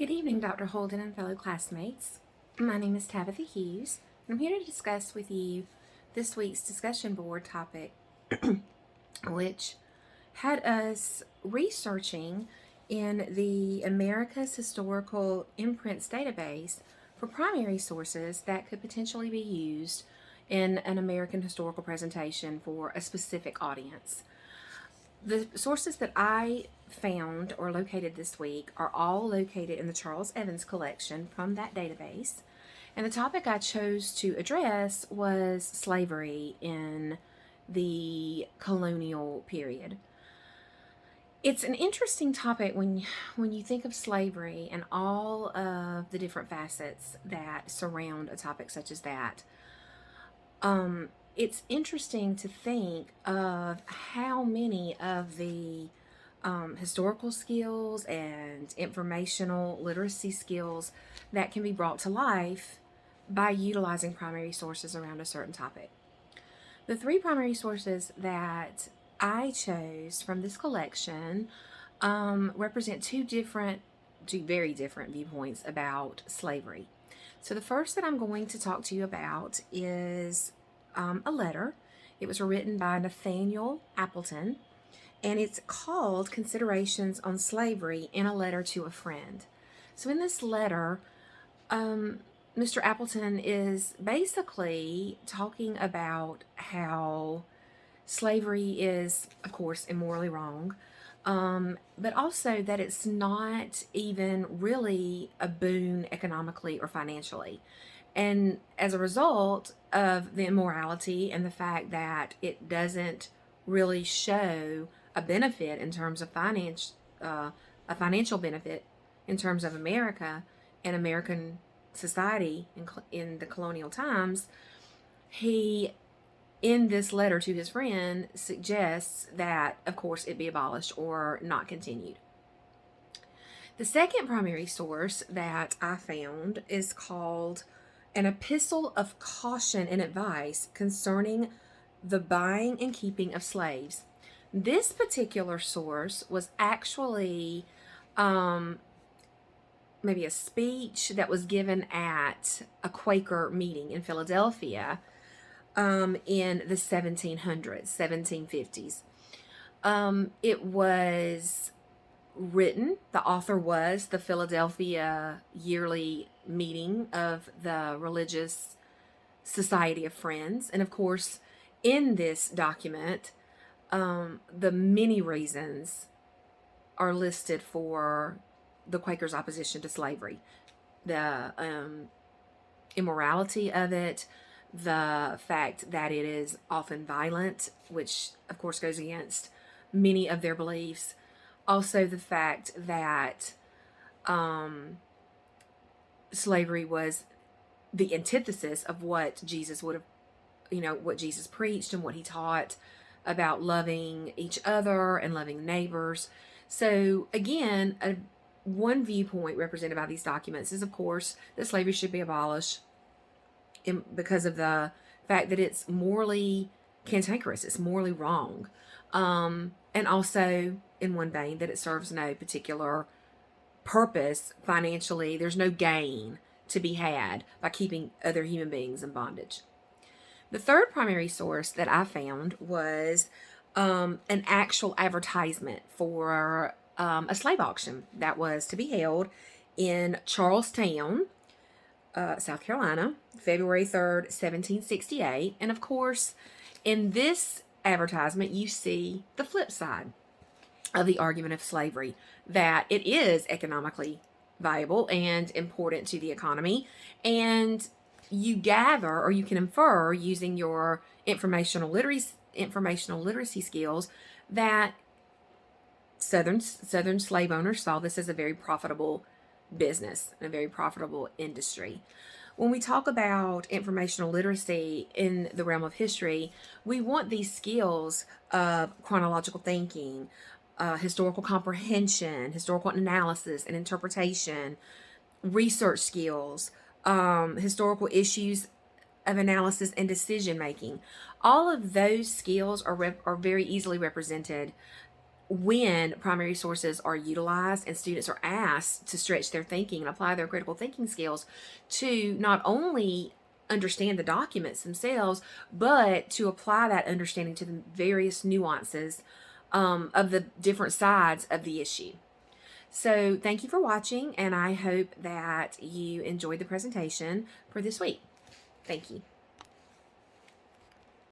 Good evening, Dr. Holden and fellow classmates. My name is Tabitha Hughes, and I'm here to discuss with you this week's discussion board topic, which had us researching in the America's Historical Imprints database for primary sources that could potentially be used in an American historical presentation for a specific audience. The sources that I found or located this week are all located in the Charles Evans collection from that database. And the topic I chose to address was slavery in the colonial period. It's an interesting topic when you think of slavery and all of the different facets that surround a topic such as that. It's interesting to think of how many of the historical skills and informational literacy skills that can be brought to life by utilizing primary sources around a certain topic. The three primary sources that I chose from this collection represent two very different viewpoints about slavery. So the first that I'm going to talk to you about is a letter. It was written by Nathaniel Appleton, and it's called Considerations on Slavery in a Letter to a Friend. So in this letter, Mr. Appleton is basically talking about how slavery is, of course, immorally wrong, but also that it's not even really a boon economically or financially. And as a result of the immorality and the fact that it doesn't really show a benefit in terms of a financial benefit in terms of America and American society in the colonial times, he, in this letter to his friend, suggests that, of course, it be abolished or not continued. The second primary source that I found is called An Epistle of Caution and Advice Concerning the Buying and Keeping of Slaves. This particular source was actually maybe a speech that was given at a Quaker meeting in Philadelphia in the 1750s. It was written, the author was the Philadelphia yearly meeting of the Religious Society of Friends. And of course, in this document, the many reasons are listed for the Quakers' opposition to slavery. The immorality of it, the fact that it is often violent, which of course goes against many of their beliefs. Also the fact that slavery was the antithesis of what Jesus would have, what Jesus preached and what he taught about loving each other and loving neighbors. So again, one viewpoint represented by these documents is, of course, that slavery should be abolished because of the fact that it's morally cantankerous, it's morally wrong. And also, in one vein, that it serves no particular purpose financially. There's no gain to be had by keeping other human beings in bondage. The third primary source that I found was an actual advertisement for a slave auction that was to be held in Charlestown, South Carolina, February 3rd, 1768. And of course, in this advertisement, you see the flip side of the argument of slavery, that it is economically viable and important to the economy. And you gather, or you can infer using your informational literacy skills, that Southern slave owners saw this as a very profitable business and a very profitable industry. When we talk about informational literacy in the realm of history, we want these skills of chronological thinking, historical comprehension, historical analysis and interpretation, research skills, historical issues of analysis and decision making. All of those skills are very easily represented when primary sources are utilized and students are asked to stretch their thinking and apply their critical thinking skills to not only understand the documents themselves, but to apply that understanding to the various nuances of the different sides of the issue. So thank you for watching, and I hope that you enjoyed the presentation for this week. Thank you.